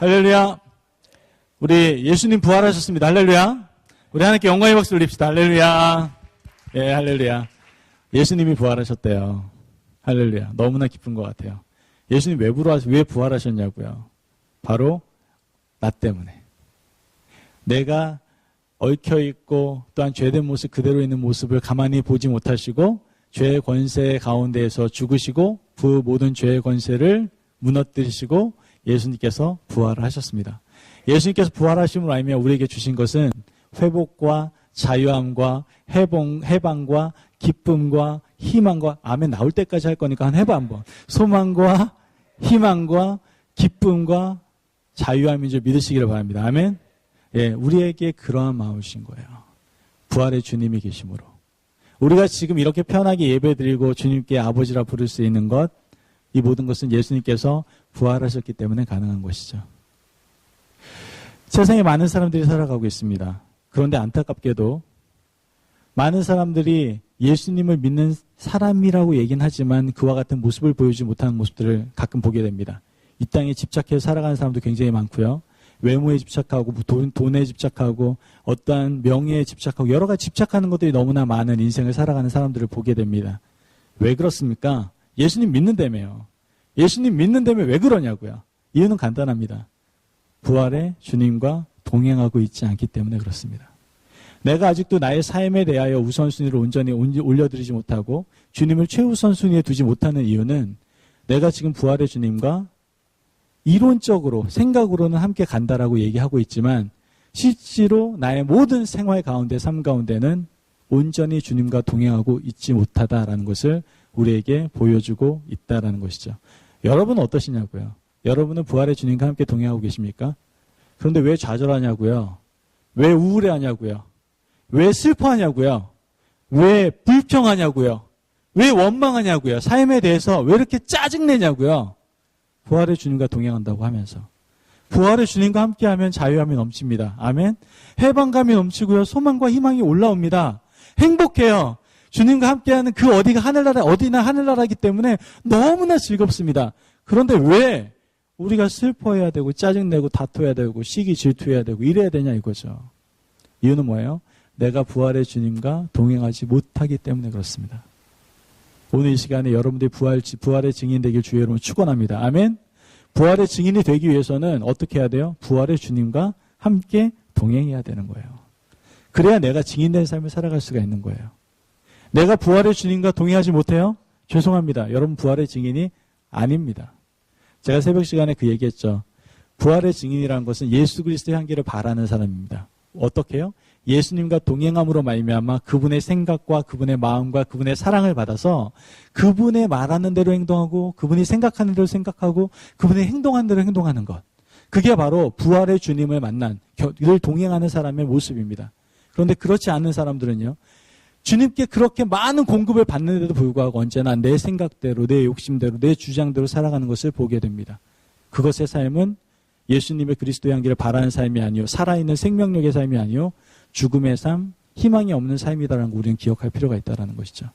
할렐루야. 우리 예수님 부활하셨습니다. 할렐루야. 우리 하나님께 영광의 박수 올립시다. 할렐루야. 예, 할렐루야. 예수님이 부활하셨대요. 할렐루야. 너무나 기쁜 것 같아요. 예수님 왜 부활하셨냐고요. 바로 나 때문에. 내가 얽혀있고 또한 죄된 모습 그대로 있는 모습을 가만히 보지 못하시고 죄의 권세 가운데에서 죽으시고 그 모든 죄의 권세를 무너뜨리시고 예수님께서 부활을 하셨습니다. 예수님께서 부활하심으로 알면 우리에게 주신 것은 회복과 자유함과 해방과 기쁨과 희망과 아멘 나올 때까지 할 거니까 한 해봐 한번. 소망과 희망과 기쁨과 자유함인 줄 믿으시기를 바랍니다. 아멘. 예, 우리에게 그러한 마음이신 거예요. 부활의 주님이 계심으로. 우리가 지금 이렇게 편하게 예배드리고 주님께 아버지라 부를 수 있는 것, 이 모든 것은 예수님께서 부활하셨기 때문에 가능한 것이죠. 세상에 많은 사람들이 살아가고 있습니다. 그런데 안타깝게도 많은 사람들이 예수님을 믿는 사람이라고 얘기는 하지만 그와 같은 모습을 보여주지 못하는 모습들을 가끔 보게 됩니다. 이 땅에 집착해서 살아가는 사람도 굉장히 많고요. 외모에 집착하고 돈에 집착하고 어떠한 명예에 집착하고 여러 가지 집착하는 것들이 너무나 많은 인생을 살아가는 사람들을 보게 됩니다. 왜 그렇습니까? 예수님 믿는다며요. 예수님 믿는다며 왜 그러냐고요. 이유는 간단합니다. 부활의 주님과 동행하고 있지 않기 때문에 그렇습니다. 내가 아직도 나의 삶에 대하여 우선순위를 온전히 올려드리지 못하고 주님을 최우선순위에 두지 못하는 이유는 내가 지금 부활의 주님과 이론적으로 생각으로는 함께 간다라고 얘기하고 있지만 실제로 나의 모든 생활 가운데 삶 가운데는 온전히 주님과 동행하고 있지 못하다라는 것을 우리에게 보여주고 있다라는 것이죠. 여러분은 어떠시냐고요? 여러분은 부활의 주님과 함께 동행하고 계십니까? 그런데 왜 좌절하냐고요? 왜 우울해하냐고요? 왜 슬퍼하냐고요? 왜 불평하냐고요? 왜 원망하냐고요? 삶에 대해서 왜 이렇게 짜증내냐고요? 부활의 주님과 동행한다고 하면서. 부활의 주님과 함께하면 자유함이 넘칩니다. 아멘. 해방감이 넘치고요. 소망과 희망이 올라옵니다. 행복해요. 주님과 함께하는 그 어디나 하늘나라이기 때문에 너무나 즐겁습니다. 그런데 왜 우리가 슬퍼해야 되고 짜증내고 다퉈야 되고 시기 질투해야 되고 이래야 되냐 이거죠. 이유는 뭐예요? 내가 부활의 주님과 동행하지 못하기 때문에 그렇습니다. 오늘 이 시간에 여러분들이 부활의 증인 되길 주의 이름으로 축원합니다. 아멘. 부활의 증인이 되기 위해서는 어떻게 해야 돼요? 부활의 주님과 함께 동행해야 되는 거예요. 그래야 내가 증인된 삶을 살아갈 수가 있는 거예요. 내가 부활의 주님과 동행하지 못해요? 죄송합니다. 여러분 부활의 증인이 아닙니다. 제가 새벽 시간에 그 얘기했죠. 부활의 증인이라는 것은 예수 그리스도의 향기를 바라는 사람입니다. 어떻게 해요? 예수님과 동행함으로 말미암아 그분의 생각과 그분의 마음과 그분의 사랑을 받아서 그분의 말하는 대로 행동하고 그분이 생각하는 대로 생각하고 그분이 행동하는 대로 행동하는 것. 그게 바로 부활의 주님을 만난 늘 동행하는 사람의 모습입니다. 그런데 그렇지 않은 사람들은요. 주님께 그렇게 많은 공급을 받는데도 불구하고 언제나 내 생각대로 내 욕심대로 내 주장대로 살아가는 것을 보게 됩니다. 그것의 삶은 예수님의 그리스도의 향기를 바라는 삶이 아니요 살아있는 생명력의 삶이 아니요 죽음의 삶, 희망이 없는 삶이다라는 거 우리는 기억할 필요가 있다는 것이죠.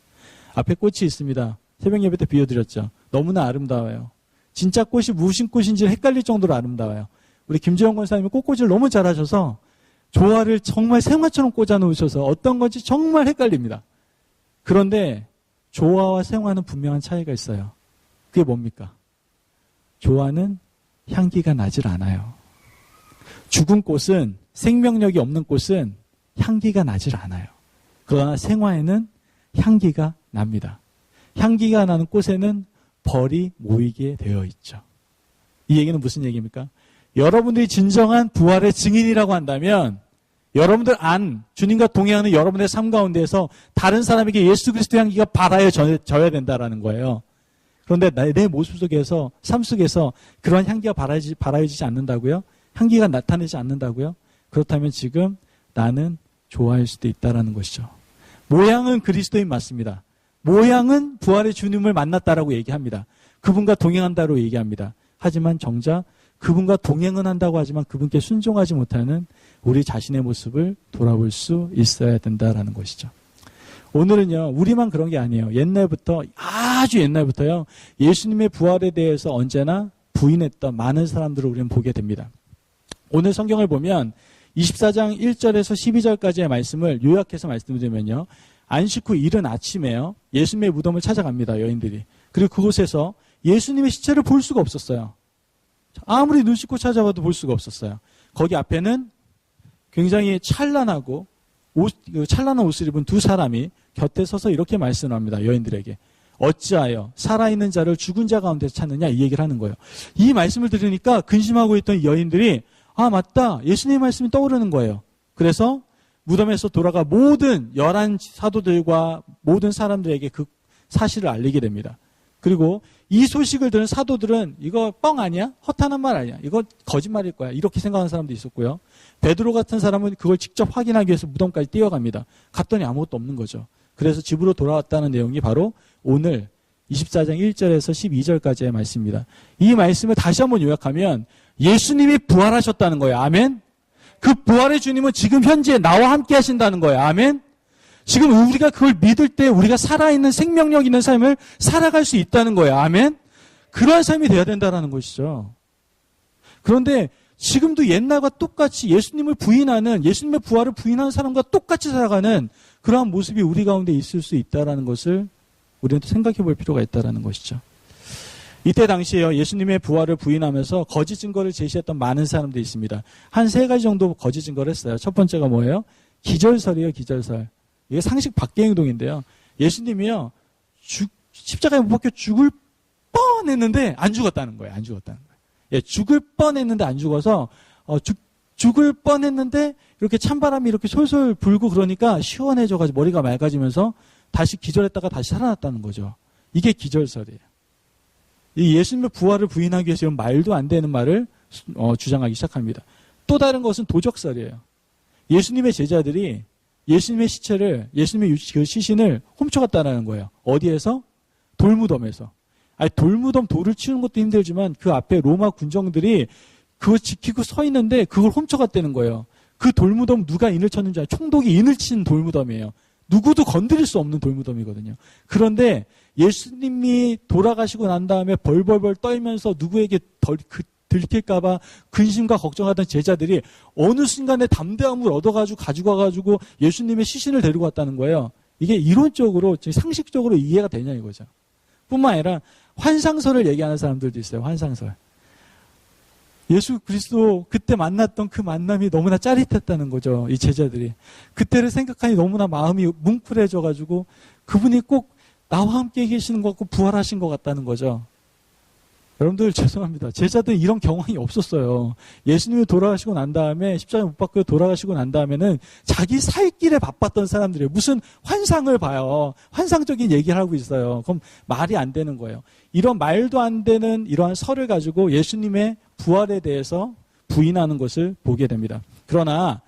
앞에 꽃이 있습니다. 새벽 예배 때 비워드렸죠. 너무나 아름다워요. 진짜 꽃이 무슨 꽃인지 헷갈릴 정도로 아름다워요. 우리 김재영 권사님이 꽃꽂이를 너무 잘하셔서 조화를 정말 생화처럼 꽂아놓으셔서 어떤 건지 정말 헷갈립니다. 그런데 조화와 생화는 분명한 차이가 있어요. 그게 뭡니까? 조화는 향기가 나질 않아요. 죽은 꽃은 생명력이 없는 꽃은 향기가 나질 않아요. 그러나 생화에는 향기가 납니다. 향기가 나는 꽃에는 벌이 모이게 되어 있죠. 이 얘기는 무슨 얘기입니까? 여러분들이 진정한 부활의 증인이라고 한다면 여러분들 주님과 동행하는 여러분의 삶 가운데에서 다른 사람에게 예수 그리스도의 향기가 발하여져야 된다라는 거예요. 그런데 내 모습 속에서 삶 속에서 그러한 향기가 발하여지지 않는다고요? 향기가 나타내지 않는다고요? 그렇다면 지금 나는 좋아할 수도 있다라는 것이죠. 모양은 그리스도인 맞습니다. 모양은 부활의 주님을 만났다라고 얘기합니다. 그분과 동행한다고 얘기합니다. 하지만 정작 그분과 동행은 한다고 하지만 그분께 순종하지 못하는 우리 자신의 모습을 돌아볼 수 있어야 된다라는 것이죠. 오늘은요, 우리만 그런 게 아니에요. 아주 옛날부터요, 예수님의 부활에 대해서 언제나 부인했던 많은 사람들을 우리는 보게 됩니다. 오늘 성경을 보면 24장 1절에서 12절까지의 말씀을 요약해서 말씀드리면요. 안식 후 이른 아침에요. 예수님의 무덤을 찾아갑니다. 여인들이. 그리고 그곳에서 예수님의 시체를 볼 수가 없었어요. 아무리 눈 씻고 찾아봐도 볼 수가 없었어요. 거기 앞에는 굉장히 찬란한 옷을 입은 두 사람이 곁에 서서 이렇게 말씀을 합니다. 여인들에게. 어찌하여 살아있는 자를 죽은 자 가운데서 찾느냐, 이 얘기를 하는 거예요. 이 말씀을 들으니까 근심하고 있던 여인들이 아 맞다, 예수님의 말씀이 떠오르는 거예요. 그래서 무덤에서 돌아가 모든 11 사도들과 모든 사람들에게 그 사실을 알리게 됩니다. 그리고 이 소식을 들은 사도들은 이거 뻥 아니야? 허탄한 말 아니야? 이거 거짓말일 거야. 이렇게 생각하는 사람도 있었고요. 베드로 같은 사람은 그걸 직접 확인하기 위해서 무덤까지 뛰어갑니다. 갔더니 아무것도 없는 거죠. 그래서 집으로 돌아왔다는 내용이 바로 오늘 24장 1절에서 12절까지의 말씀입니다. 이 말씀을 다시 한번 요약하면 예수님이 부활하셨다는 거예요. 아멘? 그 부활의 주님은 지금 현재 나와 함께 하신다는 거예요. 아멘? 지금 우리가 그걸 믿을 때 우리가 살아있는 생명력 있는 삶을 살아갈 수 있다는 거예요. 아멘? 그러한 삶이 돼야 된다는 것이죠. 그런데 지금도 옛날과 똑같이 예수님을 부인하는, 예수님의 부활을 부인하는 사람과 똑같이 살아가는 그러한 모습이 우리 가운데 있을 수 있다는 것을 우리는 생각해 볼 필요가 있다는 것이죠. 이때 당시에요, 예수님의 부활을 부인하면서 거짓 증거를 제시했던 많은 사람들이 있습니다. 한 3가지 정도 거짓 증거를 했어요. 첫 번째가 뭐예요? 기절설이에요, 기절설. 이게 상식 밖의 행동인데요. 예수님이요, 십자가에 못 박혀 죽을 뻔했는데 안 죽었다는 거예요. 안 죽었다는 거예요. 예, 죽을 뻔했는데 안 죽어서 죽을 뻔했는데 이렇게 찬바람이 이렇게 솔솔 불고 그러니까 시원해져가지고 머리가 맑아지면서 다시 기절했다가 다시 살아났다는 거죠. 이게 기절설이에요. 이 예수님의 부활을 부인하기 위해서 말도 안 되는 말을 주장하기 시작합니다. 또 다른 것은 도적설이에요. 예수님의 제자들이 예수님의 시체를, 예수님의 그 시신을 훔쳐갔다는 거예요. 어디에서? 돌무덤에서. 아니, 돌무덤 돌을 치우는 것도 힘들지만 그 앞에 로마 군정들이 그걸 지키고 서 있는데 그걸 훔쳐갔다는 거예요. 그 돌무덤 누가 인을 쳤는지 알아요? 총독이 인을 친 돌무덤이에요. 누구도 건드릴 수 없는 돌무덤이거든요. 그런데 예수님이 돌아가시고 난 다음에 벌벌벌 떨면서 누구에게 들킬까봐 근심과 걱정하던 제자들이 어느 순간에 담대함을 얻어가지고 가지고 와가지고 예수님의 시신을 데리고 왔다는 거예요. 이게 이론적으로, 상식적으로 이해가 되냐 이거죠. 뿐만 아니라 환상설을 얘기하는 사람들도 있어요. 환상설. 예수 그리스도 그때 만났던 그 만남이 너무나 짜릿했다는 거죠. 이 제자들이. 그때를 생각하니 너무나 마음이 뭉클해져가지고 그분이 꼭 나와 함께 계시는 것 같고 부활하신 것 같다는 거죠. 여러분들 죄송합니다. 제자들은 이런 경험이 없었어요. 예수님이 돌아가시고 난 다음에 십자가에 못 박혀 돌아가시고 난 다음에는 자기 살 길에 바빴던 사람들이에요. 무슨 환상을 봐요. 환상적인 얘기를 하고 있어요. 그럼 말이 안 되는 거예요. 이런 말도 안 되는 이러한 설을 가지고 예수님의 부활에 대해서 부인하는 것을 보게 됩니다. 그러나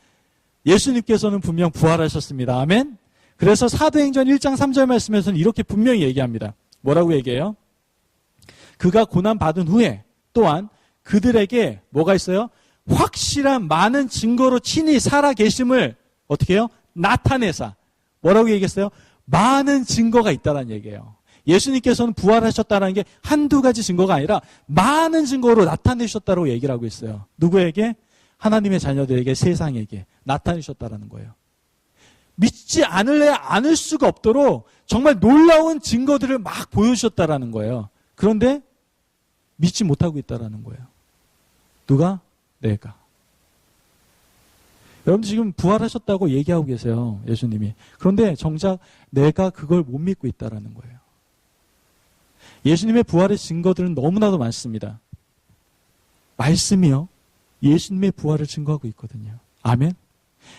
예수님께서는 분명 부활하셨습니다. 아멘? 그래서 사도행전 1장 3절 말씀에서는 이렇게 분명히 얘기합니다. 뭐라고 얘기해요? 그가 고난받은 후에 또한 그들에게 뭐가 있어요? 확실한 많은 증거로 친히 살아계심을 어떻게 해요? 나타내사. 뭐라고 얘기했어요? 많은 증거가 있다는 얘기예요. 예수님께서는 부활하셨다는 게 한두 가지 증거가 아니라 많은 증거로 나타내셨다고 얘기를 하고 있어요. 누구에게? 하나님의 자녀들에게, 세상에게 나타내셨다는 거예요. 믿지 않을 수가 없도록 정말 놀라운 증거들을 막 보여주셨다는 거예요. 그런데 믿지 못하고 있다는 거예요. 누가? 내가. 여러분들 지금 부활하셨다고 얘기하고 계세요. 예수님이. 그런데 정작 내가 그걸 못 믿고 있다는 거예요. 예수님의 부활의 증거들은 너무나도 많습니다. 말씀이요. 예수님의 부활을 증거하고 있거든요. 아멘.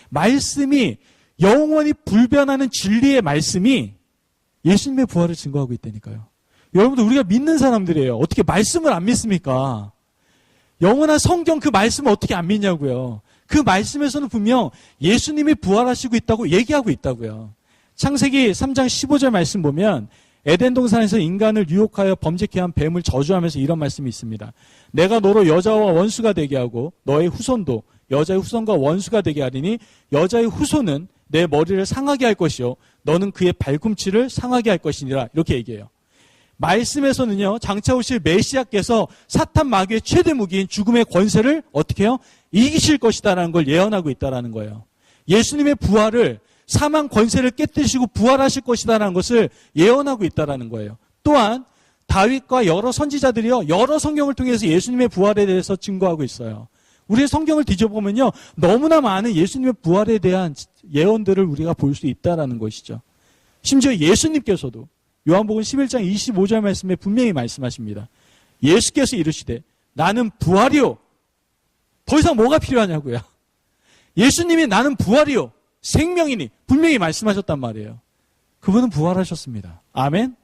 말씀이 영원히 불변하는 진리의 말씀이 예수님의 부활을 증거하고 있다니까요. 여러분들 우리가 믿는 사람들이에요. 어떻게 말씀을 안 믿습니까? 영원한 성경 그 말씀을 어떻게 안 믿냐고요. 그 말씀에서는 분명 예수님이 부활하시고 있다고 얘기하고 있다고요. 창세기 3장 15절 말씀 보면 에덴 동산에서 인간을 유혹하여 범죄케 한 뱀을 저주하면서 이런 말씀이 있습니다. 내가 너로 여자와 원수가 되게 하고 너의 후손도 여자의 후손과 원수가 되게 하리니 여자의 후손은 내 머리를 상하게 할 것이요 너는 그의 발꿈치를 상하게 할 것이니라. 이렇게 얘기해요. 말씀에서는요, 장차 오실 메시아께서 사탄 마귀의 최대 무기인 죽음의 권세를 어떻게 해요? 이기실 것이다라는 걸 예언하고 있다라는 거예요. 예수님의 부활을, 사망 권세를 깨뜨리시고 부활하실 것이다라는 것을 예언하고 있다라는 거예요. 또한 다윗과 여러 선지자들이요, 여러 성경을 통해서 예수님의 부활에 대해서 증거하고 있어요. 우리의 성경을 뒤져보면요, 너무나 많은 예수님의 부활에 대한 예언들을 우리가 볼 수 있다라는 것이죠. 심지어 예수님께서도 요한복음 11장 25절 말씀에 분명히 말씀하십니다. 예수께서 이르시되 나는 부활이요. 더 이상 뭐가 필요하냐고요. 예수님이 나는 부활이요, 생명이니 분명히 말씀하셨단 말이에요. 그분은 부활하셨습니다. 아멘.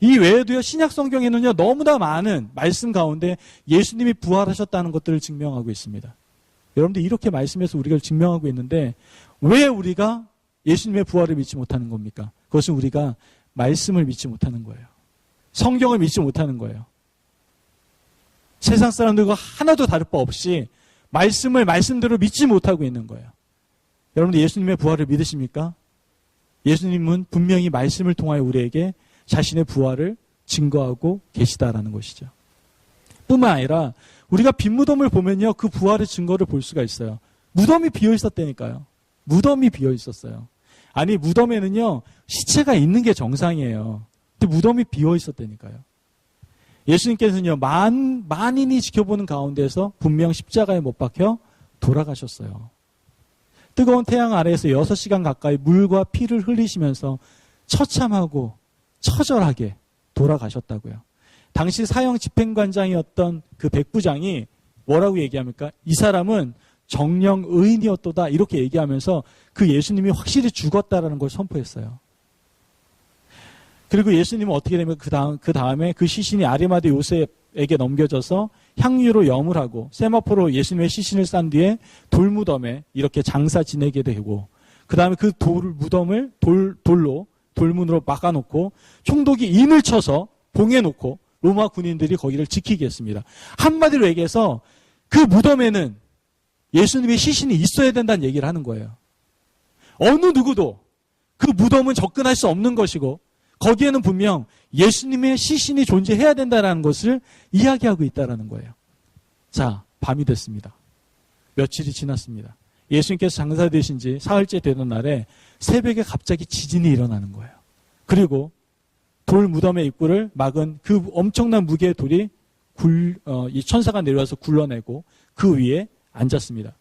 이 외에도요, 신약 성경에는요, 너무나 많은 말씀 가운데 예수님이 부활하셨다는 것들을 증명하고 있습니다. 여러분들, 이렇게 말씀해서 우리가 증명하고 있는데 왜 우리가 예수님의 부활을 믿지 못하는 겁니까? 그것은 우리가 말씀을 믿지 못하는 거예요. 성경을 믿지 못하는 거예요. 세상 사람들과 하나도 다를 바 없이 말씀을 말씀대로 믿지 못하고 있는 거예요. 여러분들, 예수님의 부활을 믿으십니까? 예수님은 분명히 말씀을 통하여 우리에게 자신의 부활을 증거하고 계시다라는 것이죠. 뿐만 아니라 우리가 빈 무덤을 보면요, 그 부활의 증거를 볼 수가 있어요. 무덤이 비어 있었다니까요. 무덤이 비어 있었어요. 아니, 무덤에는요, 시체가 있는 게 정상이에요. 근데 무덤이 비어 있었다니까요. 예수님께서는요, 만인이 지켜보는 가운데서 분명 십자가에 못 박혀 돌아가셨어요. 뜨거운 태양 아래에서 6시간 가까이 물과 피를 흘리시면서 처참하고 처절하게 돌아가셨다고요. 당시 사형 집행관장이었던 그 백부장이 뭐라고 얘기합니까? 이 사람은 정령 의인이었도다, 이렇게 얘기하면서 그 예수님이 확실히 죽었다라는 걸 선포했어요. 그리고 예수님은 어떻게 되면 그 다음에 그 시신이 아리마대 요셉에게 넘겨져서 향유로 염을 하고 세마포로 예수님의 시신을 싼 뒤에 돌무덤에 이렇게 장사 지내게 되고, 그 다음에 그 무덤을 돌문으로 막아놓고 총독이 인을 쳐서 봉해놓고 로마 군인들이 거기를 지키게 했습니다. 한마디로 얘기해서 그 무덤에는 예수님의 시신이 있어야 된다는 얘기를 하는 거예요. 어느 누구도 그 무덤은 접근할 수 없는 것이고 거기에는 분명 예수님의 시신이 존재해야 된다는 것을 이야기하고 있다는 거예요. 자, 밤이 됐습니다. 며칠이 지났습니다. 예수님께서 장사되신 지 사흘째 되던 날에 새벽에 갑자기 지진이 일어나는 거예요. 그리고 돌 무덤의 입구를 막은 그 엄청난 무게의 돌이 이 천사가 내려와서 굴러내고 그 위에 앉았습니다.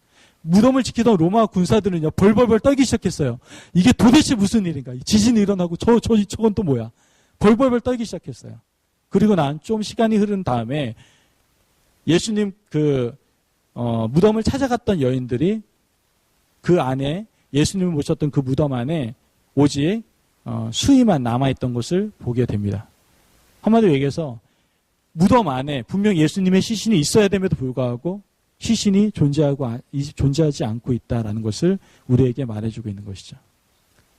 무덤을 지키던 로마 군사들은요, 벌벌벌 떨기 시작했어요. 이게 도대체 무슨 일인가? 지진이 일어나고 저건 또 뭐야? 벌벌벌 떨기 시작했어요. 그리고 난 좀 시간이 흐른 다음에 예수님 무덤을 찾아갔던 여인들이 그 안에, 예수님을 모셨던 그 무덤 안에 오직 수의만 남아있던 것을 보게 됩니다. 한마디로 얘기해서 무덤 안에 분명 예수님의 시신이 있어야 됨에도 불구하고 시신이 존재하지 않고 있다는 것을 우리에게 말해주고 있는 것이죠.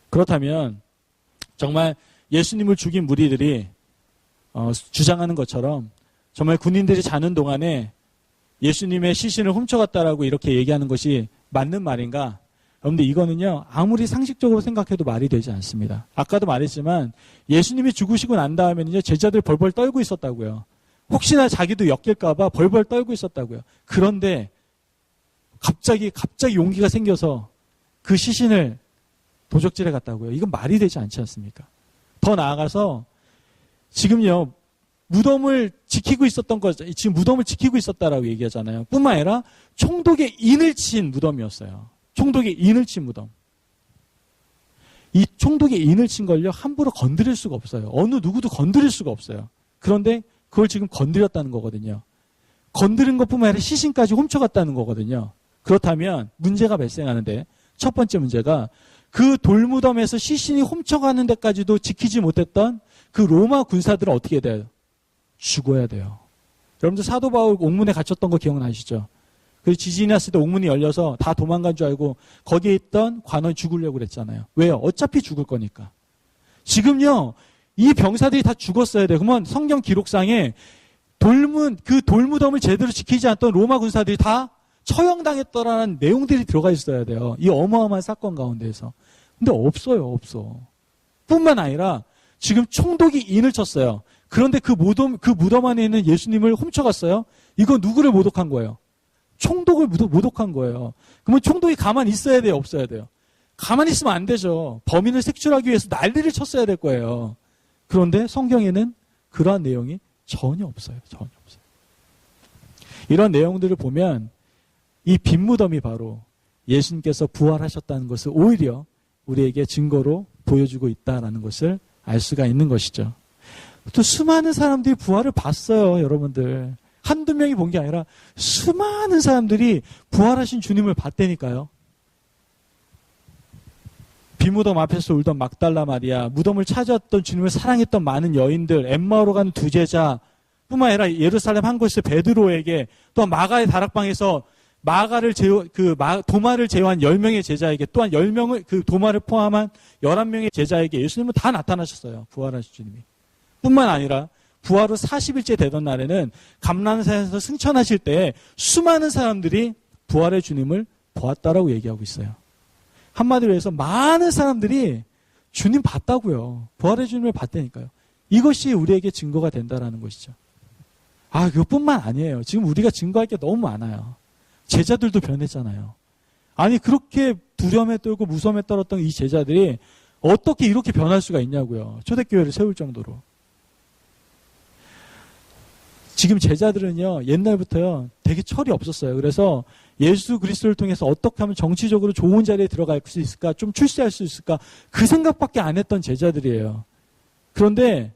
그렇다면 정말 예수님을 죽인 무리들이 주장하는 것처럼 정말 군인들이 자는 동안에 예수님의 시신을 훔쳐갔다라고 이렇게 얘기하는 것이 맞는 말인가? 여러분들, 이거는요, 아무리 상식적으로 생각해도 말이 되지 않습니다. 아까도 말했지만 예수님이 죽으시고 난 다음에는요, 제자들 벌벌 떨고 있었다고요. 혹시나 자기도 엮일까봐 벌벌 떨고 있었다고요. 그런데 갑자기 용기가 생겨서 그 시신을 도적질해 갔다고요. 이건 말이 되지 않지 않습니까? 더 나아가서 지금요, 무덤을 지키고 있었던 거, 지금 무덤을 지키고 있었다라고 얘기하잖아요. 뿐만 아니라 총독의 인을 친 무덤이었어요. 총독의 인을 친 무덤. 이 총독의 인을 친 걸요, 함부로 건드릴 수가 없어요. 어느 누구도 건드릴 수가 없어요. 그런데 그걸 지금 건드렸다는 거거든요. 건드린 것뿐만 아니라 시신까지 훔쳐갔다는 거거든요. 그렇다면 문제가 발생하는데, 첫 번째 문제가 그 돌무덤에서 시신이 훔쳐가는 데까지도 지키지 못했던 그 로마 군사들은 어떻게 해야 돼요? 죽어야 돼요. 여러분들, 사도 바울 옥문에 갇혔던 거 기억나시죠? 그 지진이 났을 때 옥문이 열려서 다 도망간 줄 알고 거기에 있던 관원이 죽으려고 그랬잖아요. 왜요? 어차피 죽을 거니까. 지금요, 이 병사들이 다 죽었어야 돼요. 그러면 성경 기록상에 그 돌무덤을 제대로 지키지 않던 로마 군사들이 다 처형당했더라는 내용들이 들어가 있어야 돼요. 이 어마어마한 사건 가운데에서. 근데 없어요, 없어. 뿐만 아니라 지금 총독이 인을 쳤어요. 그런데 그 무덤 안에 있는 예수님을 훔쳐갔어요. 이거 누구를 모독한 거예요? 총독을 모독한 거예요. 그러면 총독이 가만히 있어야 돼요? 없어야 돼요? 가만히 있으면 안 되죠. 범인을 색출하기 위해서 난리를 쳤어야 될 거예요. 그런데 성경에는 그러한 내용이 전혀 없어요. 전혀 없어요. 이런 내용들을 보면 이 빈 무덤이 바로 예수님께서 부활하셨다는 것을 오히려 우리에게 증거로 보여주고 있다는 것을 알 수가 있는 것이죠. 또 수많은 사람들이 부활을 봤어요. 여러분들. 한두 명이 본 게 아니라 수많은 사람들이 부활하신 주님을 봤다니까요. 비무덤 앞에서 울던 막달라 마리아, 무덤을 찾았던 주님을 사랑했던 많은 여인들, 엠마오로 가는 두 제자 뿐만 아니라 예루살렘 한 곳에서 베드로에게, 또 마가의 다락방에서 도마를 제외한 10명의 제자에게, 또한 10명을 그 도마를 포함한 11명의 제자에게 예수님은 다 나타나셨어요. 부활하신 주님이. 뿐만 아니라 부활 후 40일째 되던 날에는 감람산에서 승천하실 때 수많은 사람들이 부활의 주님을 보았다라고 얘기하고 있어요. 한마디로 해서 많은 사람들이 주님 봤다고요. 부활의 주님을 봤다니까요. 이것이 우리에게 증거가 된다라는 것이죠. 그것뿐만 아니에요. 지금 우리가 증거할 게 너무 많아요. 제자들도 변했잖아요. 아니 그렇게 두려움에 떨고 무서움에 떨었던 이 제자들이 어떻게 이렇게 변할 수가 있냐고요. 초대교회를 세울 정도로. 지금 제자들은요, 옛날부터요, 되게 철이 없었어요. 그래서 예수 그리스도를 통해서 어떻게 하면 정치적으로 좋은 자리에 들어갈 수 있을까, 좀 출세할 수 있을까, 그 생각밖에 안 했던 제자들이에요. 그런데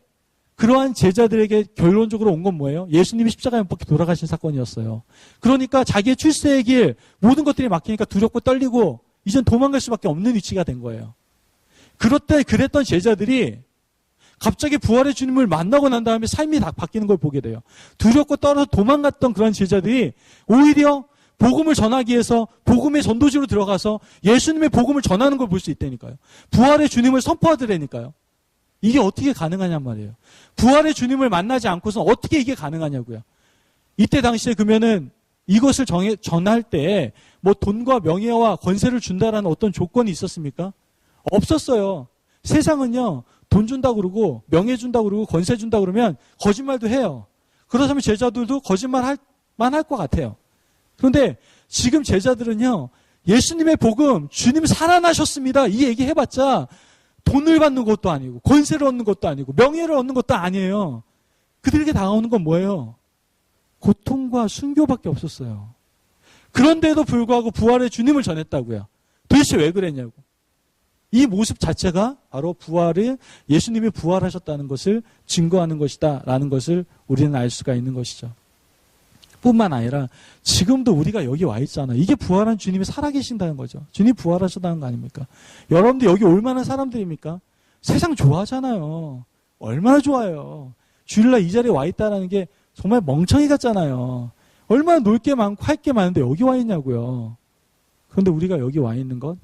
그러한 제자들에게 결론적으로 온 건 뭐예요? 예수님이 십자가에 못 박혀 돌아가신 사건이었어요. 그러니까 자기의 출세의 길, 모든 것들이 막히니까 두렵고 떨리고 이젠 도망갈 수밖에 없는 위치가 된 거예요. 그랬던 제자들이 갑자기 부활의 주님을 만나고 난 다음에 삶이 다 바뀌는 걸 보게 돼요. 두렵고 떨어서 도망갔던 그런 제자들이 오히려 복음을 전하기 위해서 복음의 전도지로 들어가서 예수님의 복음을 전하는 걸 볼 수 있다니까요. 부활의 주님을 선포하더라니까요. 이게 어떻게 가능하냔 말이에요. 부활의 주님을 만나지 않고서 어떻게 이게 가능하냐고요. 이때 당시에 그러면은 이것을 전할 때 뭐 돈과 명예와 권세를 준다라는 어떤 조건이 있었습니까? 없었어요. 세상은요, 돈 준다고 그러고 명예 준다고 그러고 권세 준다고 그러면 거짓말도 해요. 그렇다면 제자들도 거짓말 할 것 같아요. 그런데 지금 제자들은요, 예수님의 복음, 주님 살아나셨습니다, 이 얘기 해봤자 돈을 받는 것도 아니고 권세를 얻는 것도 아니고 명예를 얻는 것도 아니에요. 그들에게 다가오는 건 뭐예요? 고통과 순교밖에 없었어요. 그런데도 불구하고 부활의 주님을 전했다고요. 도대체 왜 그랬냐고. 이 모습 자체가 바로 예수님이 부활하셨다는 것을 증거하는 것이다 라는 것을 우리는 알 수가 있는 것이죠. 뿐만 아니라 지금도 우리가 여기 와 있잖아요. 이게 부활한 주님이 살아계신다는 거죠. 주님이 부활하셨다는 거 아닙니까? 여러분들 여기 올 만한 사람들입니까? 세상 좋아하잖아요. 얼마나 좋아요. 주일날 이 자리에 와 있다는 게 정말 멍청이 같잖아요. 얼마나 놀 게 많고 할 게 많은데 여기 와 있냐고요. 그런데 우리가 여기 와 있는 것,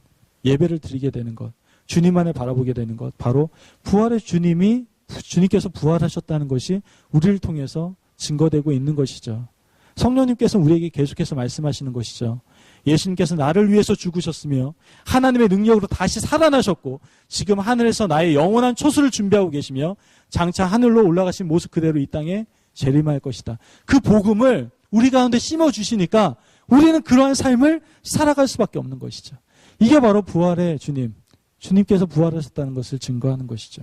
예배를 드리게 되는 것, 주님만을 바라보게 되는 것, 바로 부활의 주님께서 부활하셨다는 것이 우리를 통해서 증거되고 있는 것이죠. 성령님께서 우리에게 계속해서 말씀하시는 것이죠. 예수님께서 나를 위해서 죽으셨으며 하나님의 능력으로 다시 살아나셨고 지금 하늘에서 나의 영원한 초수를 준비하고 계시며 장차 하늘로 올라가신 모습 그대로 이 땅에 재림할 것이다. 그 복음을 우리 가운데 심어주시니까 우리는 그러한 삶을 살아갈 수밖에 없는 것이죠. 이게 바로 부활의 주님께서 부활하셨다는 것을 증거하는 것이죠.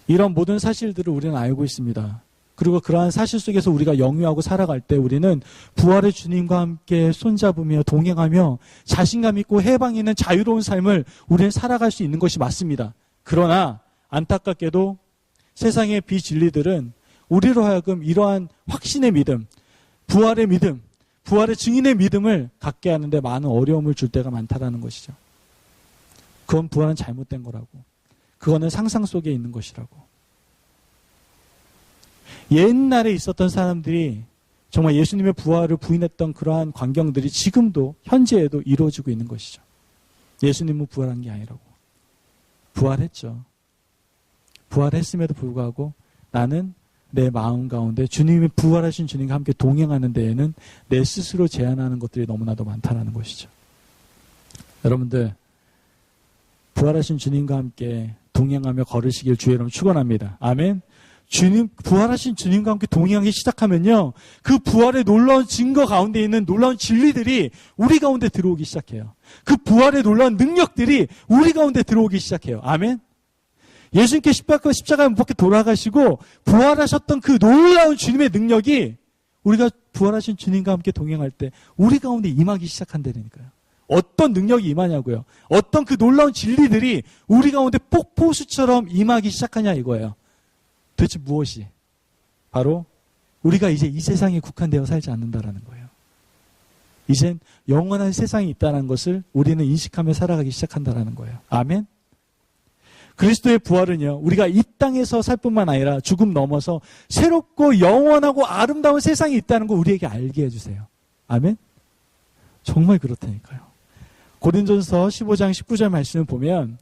이런 모든 사실들을 우리는 알고 있습니다. 그리고 그러한 사실 속에서 우리가 영유하고 살아갈 때 우리는 부활의 주님과 함께 손잡으며 동행하며 자신감 있고 해방 있는 자유로운 삶을 우리는 살아갈 수 있는 것이 맞습니다. 그러나 안타깝게도 세상의 비진리들은 우리로 하여금 이러한 확신의 믿음, 부활의 믿음, 부활의 증인의 믿음을 갖게 하는데 많은 어려움을 줄 때가 많다라는 것이죠. 그건 부활은 잘못된 거라고. 그거는 상상 속에 있는 것이라고. 옛날에 있었던 사람들이 정말 예수님의 부활을 부인했던 그러한 광경들이 지금도 현재에도 이루어지고 있는 것이죠. 예수님은 부활한 게 아니라고. 부활했죠. 부활했음에도 불구하고 나는 내 마음 가운데 주님이 부활하신 주님과 함께 동행하는 데에는 내 스스로 제한하는 것들이 너무나도 많다는 것이죠. 여러분들 부활하신 주님과 함께 동행하며 걸으시길 주의 이름으로 축원합니다. 아멘. 부활하신 주님과 함께 동행하기 시작하면요, 그 부활의 놀라운 증거 가운데 있는 놀라운 진리들이 우리 가운데 들어오기 시작해요. 그 부활의 놀라운 능력들이 우리 가운데 들어오기 시작해요. 아멘? 예수님께 십자가에 못 박혀 돌아가시고 부활하셨던 그 놀라운 주님의 능력이 우리가 부활하신 주님과 함께 동행할 때 우리 가운데 임하기 시작한다니까요. 어떤 능력이 임하냐고요. 어떤 그 놀라운 진리들이 우리 가운데 폭포수처럼 임하기 시작하냐 이거예요. 도대체 무엇이? 바로 우리가 이제 이 세상에 국한되어 살지 않는다라는 거예요. 이젠 영원한 세상이 있다는 것을 우리는 인식하며 살아가기 시작한다라는 거예요. 아멘? 그리스도의 부활은요, 우리가 이 땅에서 살 뿐만 아니라 죽음 넘어서 새롭고 영원하고 아름다운 세상이 있다는 걸 우리에게 알게 해주세요. 아멘? 정말 그렇다니까요. 고린도전서 15장 19절 말씀을 보면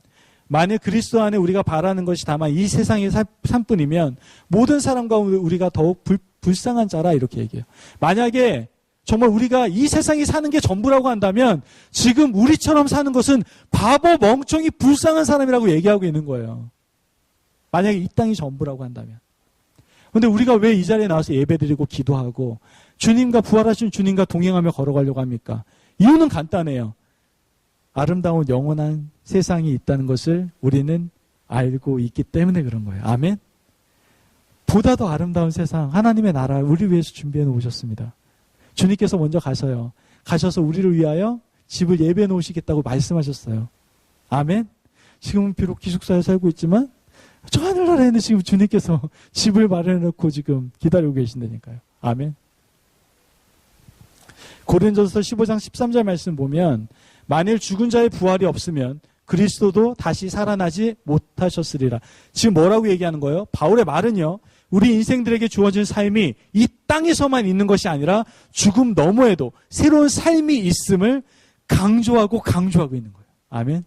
만약 그리스도 안에 우리가 바라는 것이 다만 이 세상의 삶뿐이면 모든 사람과 우리가 더욱 불쌍한 자라 이렇게 얘기해요. 만약에 정말 우리가 이 세상이 사는 게 전부라고 한다면 지금 우리처럼 사는 것은 바보, 멍청이, 불쌍한 사람이라고 얘기하고 있는 거예요. 만약에 이 땅이 전부라고 한다면. 그런데 우리가 왜 이 자리에 나와서 예배드리고 기도하고 주님과 부활하신 주님과 동행하며 걸어가려고 합니까? 이유는 간단해요. 아름다운 영원한 세상이 있다는 것을 우리는 알고 있기 때문에 그런 거예요. 아멘? 보다 더 아름다운 세상, 하나님의 나라를 우리 위해서 준비해 놓으셨습니다. 주님께서 먼저 가셔서 우리를 위하여 집을 예배해 놓으시겠다고 말씀하셨어요. 아멘? 지금은 비록 기숙사에 살고 있지만 저 하늘나라에는 지금 주님께서 집을 마련해 놓고 지금 기다리고 계신다니까요. 아멘? 고린도전서 15장 13절 말씀 보면 만일 죽은 자의 부활이 없으면 그리스도도 다시 살아나지 못하셨으리라. 지금 뭐라고 얘기하는 거예요? 바울의 말은요, 우리 인생들에게 주어진 삶이 이 땅에서만 있는 것이 아니라 죽음 너머에도 새로운 삶이 있음을 강조하고 있는 거예요. 아멘?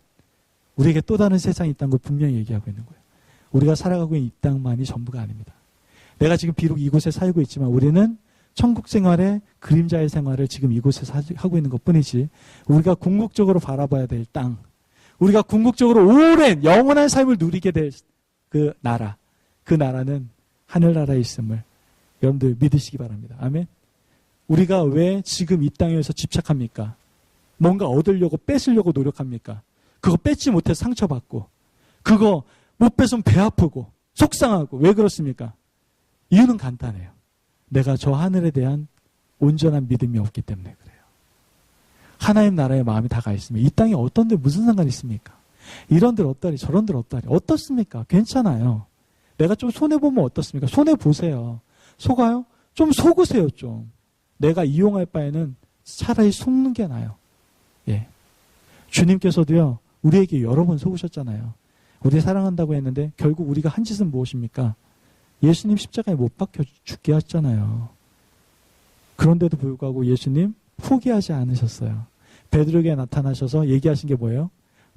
우리에게 또 다른 세상이 있다는 걸 분명히 얘기하고 있는 거예요. 우리가 살아가고 있는 이 땅만이 전부가 아닙니다. 내가 지금 비록 이곳에 살고 있지만 우리는 천국 생활의 그림자의 생활을 지금 이곳에서 하고 있는 것 뿐이지, 우리가 궁극적으로 바라봐야 될 땅, 우리가 궁극적으로 오랜 영원한 삶을 누리게 될 그 나라, 그 나라는 하늘나라에 있음을 여러분들 믿으시기 바랍니다. 아멘? 우리가 왜 지금 이 땅에서 집착합니까? 뭔가 얻으려고 뺏으려고 노력합니까? 그거 뺏지 못해서 상처받고, 그거 못 뺏으면 배 아프고 속상하고. 왜 그렇습니까? 이유는 간단해요. 내가 저 하늘에 대한 온전한 믿음이 없기 때문에 그래요. 하나님 나라에 마음이 다가 있으면 이 땅에 어떤 데 무슨 상관이 있습니까? 이런들 어떠리 저런들 어떠리 어떻습니까? 괜찮아요. 내가 좀 손해보면 어떻습니까? 손해보세요. 속아요? 좀 속으세요. 좀 내가 이용할 바에는 차라리 속는 게 나아요. 예. 주님께서도요, 우리에게 여러 번 속으셨잖아요. 우리 사랑한다고 했는데 결국 우리가 한 짓은 무엇입니까? 예수님 십자가에 못 박혀 죽게 하셨잖아요. 그런데도 불구하고 예수님 포기하지 않으셨어요. 베드로에게 나타나셔서 얘기하신 게 뭐예요?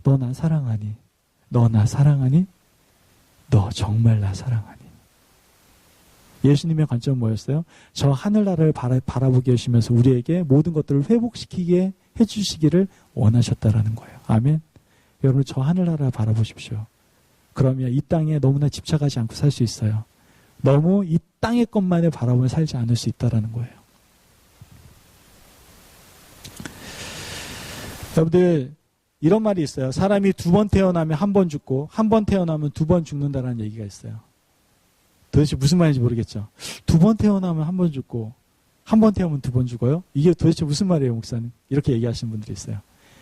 너 나 사랑하니? 너 나 사랑하니? 너 정말 나 사랑하니? 예수님의 관점은 뭐였어요? 저 하늘나라를 바라보게 하시면서 우리에게 모든 것들을 회복시키게 해주시기를 원하셨다라는 거예요. 아멘? 여러분, 저 하늘나라를 바라보십시오. 그러면 이 땅에 너무나 집착하지 않고 살 수 있어요. 너무 이 땅의 것만을 바라보며 살지 않을 수 있다는 거예요. 여러분들, 이런 말이 있어요. 사람이 두 번 태어나면 한 번 죽고 한 번 태어나면 두 번 죽는다라는 얘기가 있어요. 도대체 무슨 말인지 모르겠죠. 두 번 태어나면 한 번 죽고 한 번 태어나면 두 번 죽어요? 이게 도대체 무슨 말이에요, 목사님? 이렇게 얘기하시는 분들이 있어요.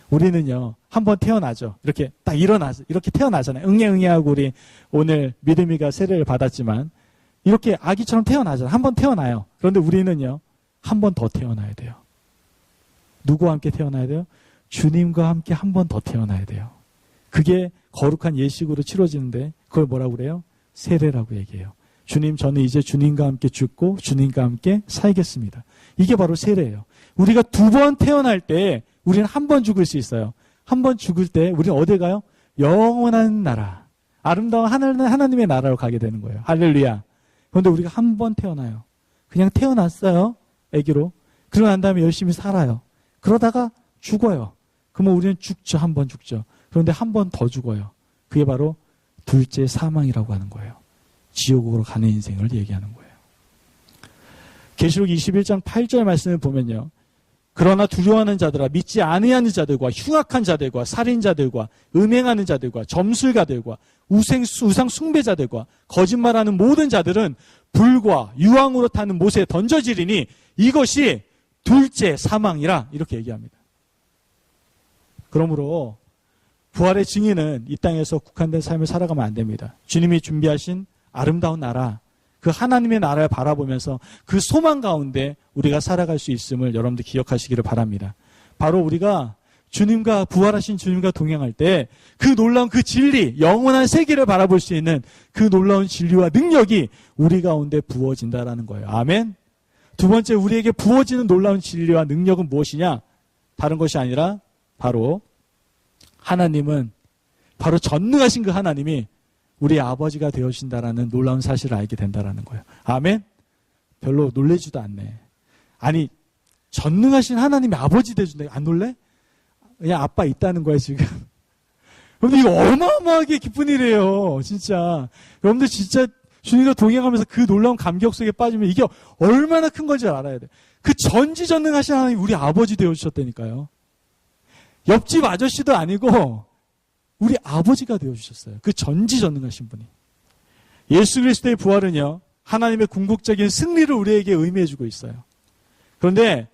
우리는요, 한 번 태어나죠. 이렇게 딱 일어나죠. 이렇게 태어나잖아요. 응애응애하고 우리 오늘 믿음이가 세례를 받았지만 이렇게 아기처럼 태어나잖아요. 한 번 태어나요. 그런데 우리는요, 한 번 더 태어나야 돼요. 누구와 함께 태어나야 돼요? 주님과 함께 한 번 더 태어나야 돼요. 그게 거룩한 예식으로 치러지는데 그걸 뭐라고 그래요? 세례라고 얘기해요. 주님, 저는 이제 주님과 함께 죽고 주님과 함께 살겠습니다. 이게 바로 세례예요. 우리가 두 번 태어날 때 우리는 한 번 죽을 수 있어요. 한 번 죽을 때 우리는 어디 가요? 영원한 나라, 아름다운 하나님의 나라로 가게 되는 거예요. 할렐루야. 그런데 우리가 한 번 태어나요. 그냥 태어났어요. 아기로. 그러고 난 다음에 열심히 살아요. 그러다가 죽어요. 그러면 우리는 죽죠. 한 번 죽죠. 그런데 한 번 더 죽어요. 그게 바로 둘째 사망이라고 하는 거예요. 지옥으로 가는 인생을 얘기하는 거예요. 계시록 21장 8절 말씀을 보면요. 그러나 두려워하는 자들아 믿지 아니하는 자들과 흉악한 자들과 살인자들과 음행하는 자들과 점술가들과 우상 숭배자들과 거짓말하는 모든 자들은 불과 유황으로 타는 못에 던져지리니 이것이 둘째 사망이라 이렇게 얘기합니다. 그러므로 부활의 증인은 이 땅에서 국한된 삶을 살아가면 안 됩니다. 주님이 준비하신 아름다운 나라, 그 하나님의 나라를 바라보면서 그 소망 가운데 우리가 살아갈 수 있음을 여러분들 기억하시기를 바랍니다. 바로 우리가 주님과 부활하신 주님과 동행할 때 그 놀라운 그 진리, 영원한 세계를 바라볼 수 있는 그 놀라운 진리와 능력이 우리 가운데 부어진다라는 거예요. 아멘. 두 번째, 우리에게 부어지는 놀라운 진리와 능력은 무엇이냐? 다른 것이 아니라 바로 하나님은, 바로 전능하신 그 하나님이 우리 아버지가 되어주신다라는 놀라운 사실을 알게 된다라는 거예요. 아멘? 별로 놀래지도 않네. 아니, 전능하신 하나님이 아버지 되어준다. 안 놀래? 그냥 아빠 있다는 거야, 지금. 근데 이거 어마어마하게 기쁜 일이에요. 진짜. 여러분들 진짜 주님과 동행하면서 그 놀라운 감격 속에 빠지면 이게 얼마나 큰 건지 알아야 돼. 그 전지전능하신 하나님이 우리 아버지 되어주셨다니까요. 옆집 아저씨도 아니고 우리 아버지가 되어주셨어요. 그 전지전능하신 분이. 예수 그리스도의 부활은요, 하나님의 궁극적인 승리를 우리에게 의미해주고 있어요. 그런데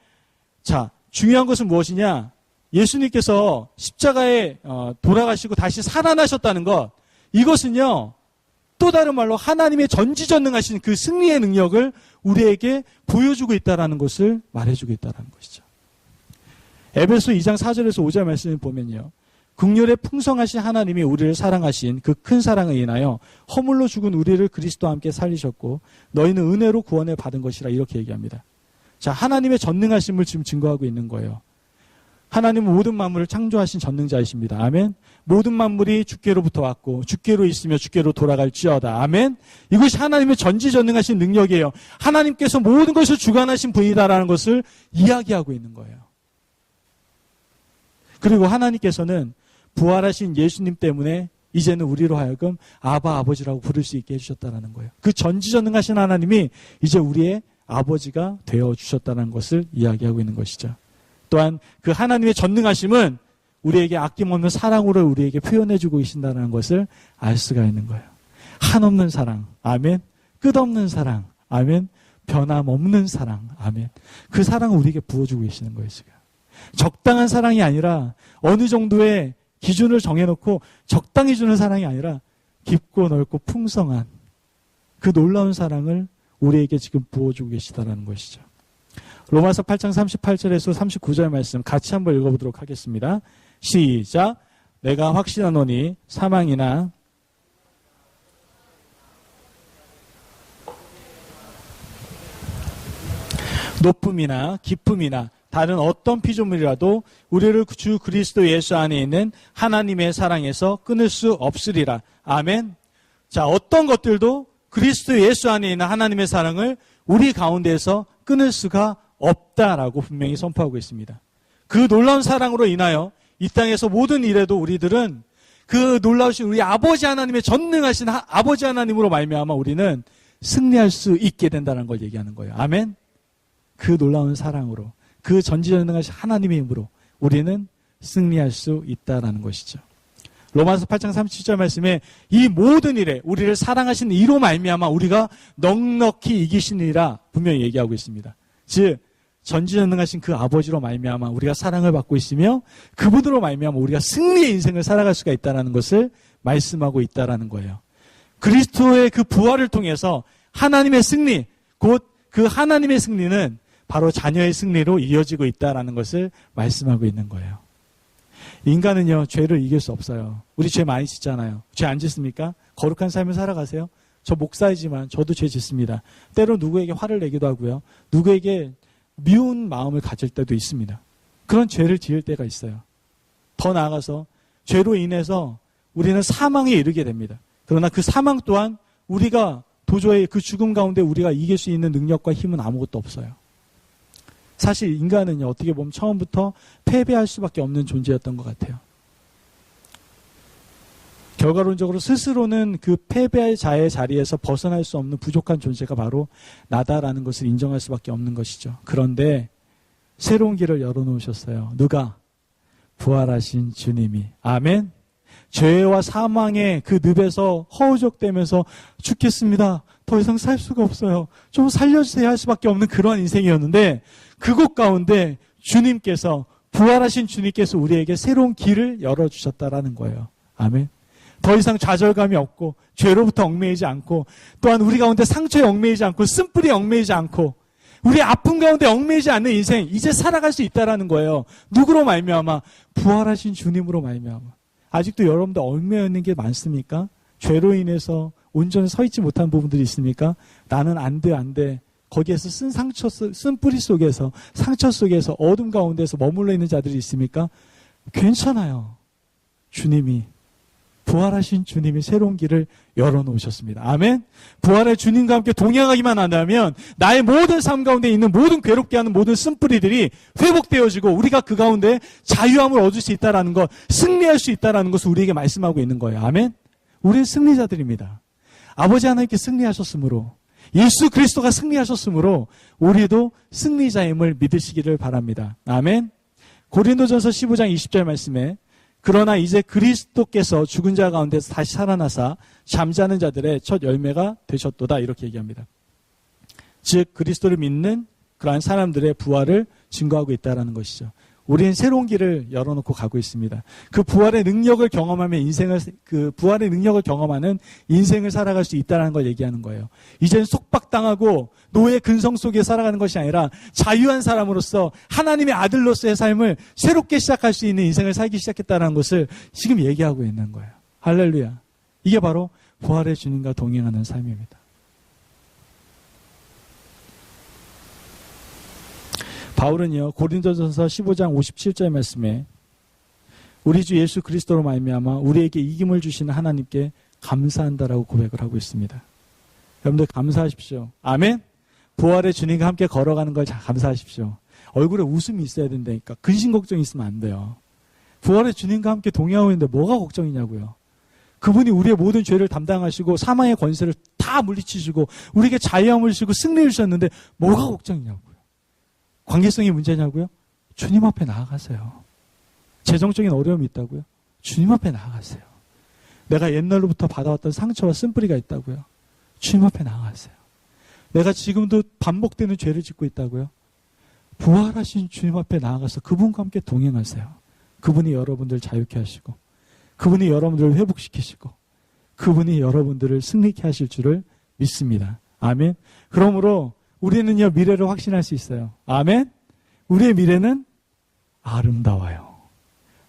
자, 중요한 것은 무엇이냐? 예수님께서 십자가에 돌아가시고 다시 살아나셨다는 것, 이것은요 또 다른 말로 하나님의 전지전능하신 그 승리의 능력을 우리에게 보여주고 있다는 것을 말해주고 있다는 것이죠. 에베소 2장 4절에서 5절 말씀을 보면요, 긍휼에 풍성하신 하나님이 우리를 사랑하신 그 큰 사랑에 인하여 허물로 죽은 우리를 그리스도와 함께 살리셨고 너희는 은혜로 구원을 받은 것이라 이렇게 얘기합니다. 자, 하나님의 전능하심을 지금 증거하고 있는 거예요. 하나님은 모든 만물을 창조하신 전능자이십니다. 아멘. 모든 만물이 주께로부터 왔고 주께로 있으며 주께로 돌아갈지어다. 아멘. 이것이 하나님의 전지전능하신 능력이에요. 하나님께서 모든 것을 주관하신 분이다라는 것을 이야기하고 있는 거예요. 그리고 하나님께서는 부활하신 예수님 때문에 이제는 우리로 하여금 아바 아버지라고 부를 수 있게 해주셨다는 거예요. 그 전지전능하신 하나님이 이제 우리의 아버지가 되어주셨다는 것을 이야기하고 있는 것이죠. 또한 그 하나님의 전능하심은 우리에게 아낌없는 사랑으로 우리에게 표현해주고 계신다는 것을 알 수가 있는 거예요. 한없는 사랑, 아멘. 끝없는 사랑, 아멘. 변함없는 사랑, 아멘. 그 사랑을 우리에게 부어주고 계시는 거예요, 지금. 적당한 사랑이 아니라 어느 정도의 기준을 정해놓고 적당히 주는 사랑이 아니라 깊고 넓고 풍성한 그 놀라운 사랑을 우리에게 지금 부어주고 계시다는 것이죠. 로마서 8장 38절에서 39절 말씀 같이 한번 읽어보도록 하겠습니다. 시작. 내가 확신하노니 사망이나 높음이나 깊음이나 다른 어떤 피조물이라도 우리를 주 그리스도 예수 안에 있는 하나님의 사랑에서 끊을 수 없으리라. 아멘. 자, 어떤 것들도 그리스도 예수 안에 있는 하나님의 사랑을 우리 가운데에서 끊을 수가 없다라고 분명히 선포하고 있습니다. 그 놀라운 사랑으로 인하여 이 땅에서 모든 일에도 우리들은 그 놀라우신 우리 아버지 하나님의 전능하신 아버지 하나님으로 말미암아 우리는 승리할 수 있게 된다는 걸 얘기하는 거예요. 아멘. 그 놀라운 사랑으로, 그 전지전능하신 하나님의 힘으로 우리는 승리할 수 있다라는 것이죠. 로마서 8장 37절 말씀에 이 모든 일에 우리를 사랑하시는 이로 말미암아 우리가 넉넉히 이기시니라 분명히 얘기하고 있습니다. 즉 전지전능하신 그 아버지로 말미암아 우리가 사랑을 받고 있으며 그분으로 말미암아 우리가 승리의 인생을 살아갈 수가 있다는 것을 말씀하고 있다는 거예요. 그리스도의 그 부활을 통해서 하나님의 승리, 곧 그 하나님의 승리는 바로 자녀의 승리로 이어지고 있다는 것을 말씀하고 있는 거예요. 인간은요, 죄를 이길 수 없어요. 우리 죄 많이 짓잖아요. 죄 안 짓습니까? 거룩한 삶을 살아가세요. 저 목사이지만 저도 죄 짓습니다. 때로 누구에게 화를 내기도 하고요. 누구에게 미운 마음을 가질 때도 있습니다. 그런 죄를 지을 때가 있어요. 더 나아가서 죄로 인해서 우리는 사망에 이르게 됩니다. 그러나 그 사망 또한 우리가 도저히 그 죽음 가운데 우리가 이길 수 있는 능력과 힘은 아무것도 없어요. 사실 인간은요, 어떻게 보면 처음부터 패배할 수밖에 없는 존재였던 것 같아요. 결과론적으로 스스로는 그 패배자의 자리에서 벗어날 수 없는 부족한 존재가 바로 나다라는 것을 인정할 수밖에 없는 것이죠. 그런데 새로운 길을 열어놓으셨어요. 누가? 부활하신 주님이. 아멘. 죄와 사망의 그 늪에서 허우적대면서 죽겠습니다. 더 이상 살 수가 없어요. 좀 살려주세요 할 수밖에 없는 그러한 인생이었는데 그곳 가운데 주님께서, 부활하신 주님께서 우리에게 새로운 길을 열어주셨다라는 거예요. 아멘. 더 이상 좌절감이 없고 죄로부터 얽매이지 않고, 또한 우리 가운데 상처에 얽매이지 않고 쓴뿌리에 얽매이지 않고 우리 아픔 가운데 얽매이지 않는 인생, 이제 살아갈 수 있다라는 거예요. 누구로 말미암아? 부활하신 주님으로 말미암아. 아직도 여러분들 얽매여 있는 게 많습니까? 죄로 인해서 온전히 서 있지 못한 부분들이 있습니까? 나는 안 돼. 거기에서 쓴 뿌리 속에서, 상처 속에서, 어둠 가운데서 머물러 있는 자들이 있습니까? 괜찮아요. 주님이, 부활하신 주님이 새로운 길을 열어놓으셨습니다. 아멘. 부활의 주님과 함께 동행하기만 한다면 나의 모든 삶 가운데 있는 모든 괴롭게 하는 모든 쓴뿌리들이 회복되어지고 우리가 그 가운데 자유함을 얻을 수 있다는 것, 승리할 수 있다는 것을 우리에게 말씀하고 있는 거예요. 아멘. 우리는 승리자들입니다. 아버지 하나님께 승리하셨으므로, 예수 그리스도가 승리하셨으므로 우리도 승리자임을 믿으시기를 바랍니다. 아멘. 고린도전서 15장 20절 말씀에 그러나 이제 그리스도께서 죽은 자 가운데서 다시 살아나사 잠자는 자들의 첫 열매가 되셨도다, 이렇게 얘기합니다. 즉 그리스도를 믿는 그러한 사람들의 부활을 증거하고 있다는 것이죠. 우리는 새로운 길을 열어놓고 가고 있습니다. 그 부활의 능력을 경험하면 그 부활의 능력을 경험하는 인생을 살아갈 수 있다는 걸 얘기하는 거예요. 이제는 속박당하고 노예 근성 속에 살아가는 것이 아니라 자유한 사람으로서 하나님의 아들로서의 삶을 새롭게 시작할 수 있는 인생을 살기 시작했다는 것을 지금 얘기하고 있는 거예요. 할렐루야. 이게 바로 부활의 주님과 동행하는 삶입니다. 바울은요, 고린도전서 15장 57절 말씀에 우리 주 예수 그리스도로 말미암아 우리에게 이김을 주시는 하나님께 감사한다라고 고백을 하고 있습니다. 여러분들 감사하십시오. 아멘. 부활의 주님과 함께 걸어가는 걸 감사하십시오. 얼굴에 웃음이 있어야 된다니까. 근심 걱정이 있으면 안 돼요. 부활의 주님과 함께 동행하고 있는데 뭐가 걱정이냐고요. 그분이 우리의 모든 죄를 담당하시고 사망의 권세를 다 물리치시고 우리에게 자유함을 주시고 승리를 주셨는데 뭐가 걱정이냐고요. 관계성이 문제냐고요? 주님 앞에 나아가세요. 재정적인 어려움이 있다고요? 주님 앞에 나아가세요. 내가 옛날로부터 받아왔던 상처와 쓴뿌리가 있다고요? 주님 앞에 나아가세요. 내가 지금도 반복되는 죄를 짓고 있다고요? 부활하신 주님 앞에 나아가서 그분과 함께 동행하세요. 그분이 여러분들을 자유케 하시고 그분이 여러분들을 회복시키시고 그분이 여러분들을 승리케 하실 줄을 믿습니다. 아멘. 그러므로 우리는요, 미래를 확신할 수 있어요. 아멘. 우리의 미래는 아름다워요.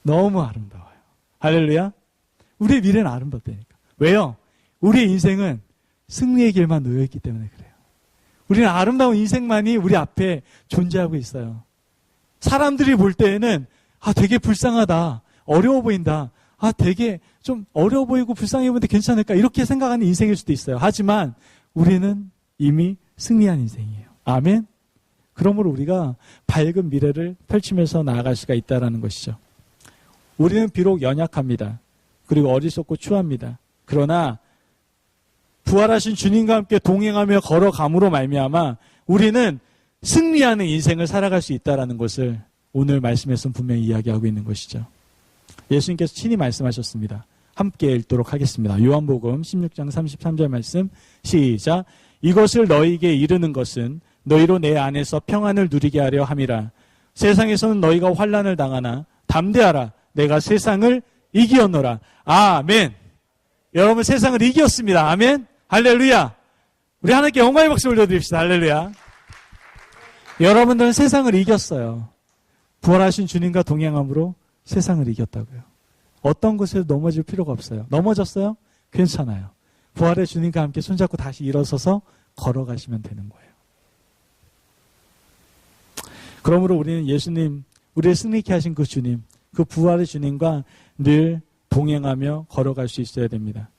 너무 아름다워요. 할렐루야. 우리의 미래는 아름답다니까. 왜요? 우리의 인생은 승리의 길만 놓여있기 때문에 그래요. 우리는 아름다운 인생만이 우리 앞에 존재하고 있어요. 사람들이 볼 때에는 되게 불쌍하다, 어려워 보인다, 되게 좀 어려워 보이고 불쌍해 보이는데 괜찮을까, 이렇게 생각하는 인생일 수도 있어요. 하지만 우리는 이미 승리한 인생이에요. 아멘. 그러므로 우리가 밝은 미래를 펼치면서 나아갈 수가 있다는 것이죠. 우리는 비록 연약합니다. 그리고 어리석고 추합니다. 그러나 부활하신 주님과 함께 동행하며 걸어감으로 말미암아 우리는 승리하는 인생을 살아갈 수 있다는 것을 오늘 말씀에서는 분명히 이야기하고 있는 것이죠. 예수님께서 친히 말씀하셨습니다. 함께 읽도록 하겠습니다. 요한복음 16장 33절 말씀, 시작. 이것을 너희에게 이르는 것은 너희로 내 안에서 평안을 누리게 하려 함이라. 세상에서는 너희가 환난을 당하나 담대하라. 내가 세상을 이기었노라. 아멘. 여러분 세상을 이겼습니다. 아멘. 할렐루야. 우리 하나님께 영광의 박수 올려드립시다. 할렐루야. 여러분들은 세상을 이겼어요. 부활하신 주님과 동행함으로 세상을 이겼다고요. 어떤 곳에도 넘어질 필요가 없어요. 넘어졌어요? 괜찮아요. 부활의 주님과 함께 손잡고 다시 일어서서 걸어가시면 되는 거예요. 그러므로 우리는 예수님, 우리를 승리케 하신 그 주님, 그 부활의 주님과 늘 동행하며 걸어갈 수 있어야 됩니다.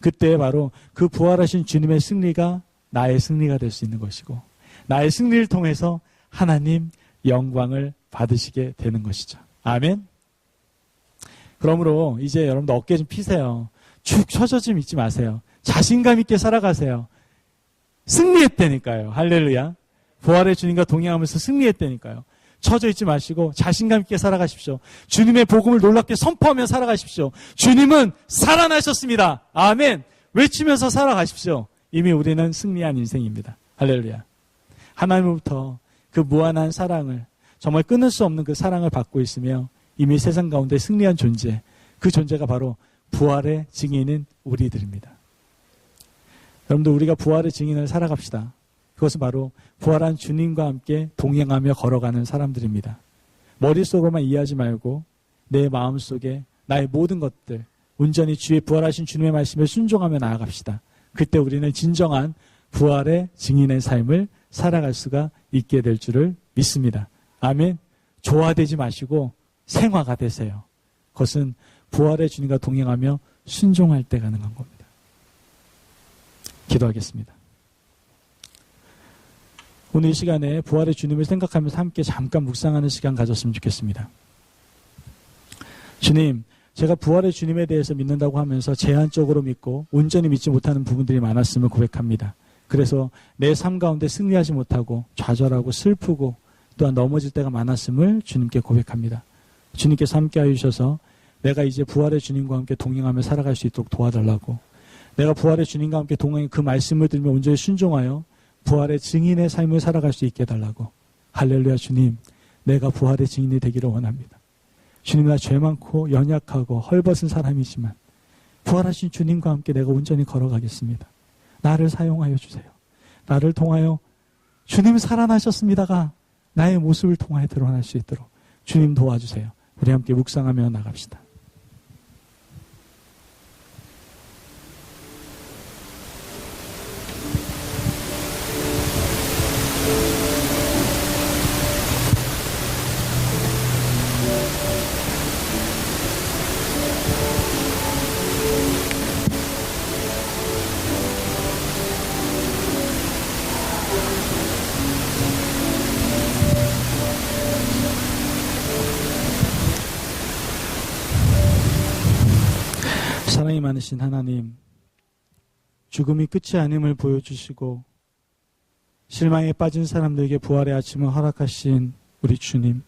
그때 바로 그 부활하신 주님의 승리가 나의 승리가 될 수 있는 것이고 나의 승리를 통해서 하나님 영광을 받으시게 되는 것이죠. 아멘. 그러므로 이제 여러분들 어깨 좀 피세요. 축 처져 좀 있지 마세요. 자신감 있게 살아가세요. 승리했다니까요. 할렐루야. 부활의 주님과 동행하면서 승리했다니까요. 처져 있지 마시고 자신감 있게 살아가십시오. 주님의 복음을 놀랍게 선포하며 살아가십시오. 주님은 살아나셨습니다. 아멘. 외치면서 살아가십시오. 이미 우리는 승리한 인생입니다. 할렐루야. 하나님으로부터 그 무한한 사랑을, 정말 끊을 수 없는 그 사랑을 받고 있으며 이미 세상 가운데 승리한 존재, 그 존재가 바로 부활의 증인인 우리들입니다. 여러분들, 우리가 부활의 증인을 살아갑시다. 그것은 바로 부활한 주님과 함께 동행하며 걸어가는 사람들입니다. 머릿속으로만 이해하지 말고 내 마음속에 나의 모든 것들 온전히 주의 부활하신 주님의 말씀에 순종하며 나아갑시다. 그때 우리는 진정한 부활의 증인의 삶을 살아갈 수가 있게 될 줄을 믿습니다. 아멘. 조화되지 마시고 생화가 되세요. 그것은 부활의 주님과 동행하며 순종할 때 가능한 겁니다. 기도하겠습니다. 오늘 이 시간에 부활의 주님을 생각하면서 함께 잠깐 묵상하는 시간 가졌으면 좋겠습니다. 주님, 제가 부활의 주님에 대해서 믿는다고 하면서 제한적으로 믿고 온전히 믿지 못하는 부분들이 많았음을 고백합니다. 그래서 내 삶 가운데 승리하지 못하고 좌절하고 슬프고 또한 넘어질 때가 많았음을 주님께 고백합니다. 주님께서 함께하여 주셔서 내가 이제 부활의 주님과 함께 동행하며 살아갈 수 있도록 도와달라고, 내가 부활의 주님과 함께 동행해 그 말씀을 들으며 온전히 순종하여 부활의 증인의 삶을 살아갈 수 있게 해달라고. 할렐루야. 주님, 내가 부활의 증인이 되기를 원합니다. 주님, 나 죄 많고 연약하고 헐벗은 사람이지만 부활하신 주님과 함께 내가 온전히 걸어가겠습니다. 나를 사용하여 주세요. 나를 통하여 주님 살아나셨습니다가 나의 모습을 통하여 드러날 수 있도록 주님 도와주세요. 우리 함께 묵상하며 나갑시다. 사랑이 많으신 하나님, 죽음이 끝이 아님을 보여주시고 실망에 빠진 사람들에게 부활의 아침을 허락하신 우리 주님,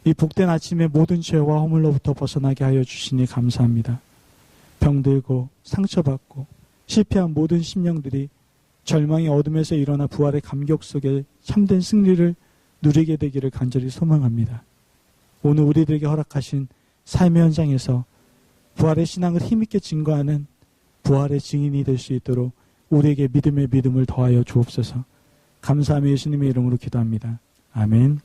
이 복된 아침에 모든 죄와 허물로부터 벗어나게 하여 주시니 감사합니다. 병들고 상처받고 실패한 모든 심령들이 절망의 어둠에서 일어나 부활의 감격 속에 참된 승리를 누리게 되기를 간절히 소망합니다. 오늘 우리들에게 허락하신 삶의 현장에서 부활의 신앙을 힘있게 증거하는 부활의 증인이 될 수 있도록 우리에게 믿음의 믿음을 더하여 주옵소서. 감사하며 예수님의 이름으로 기도합니다. 아멘.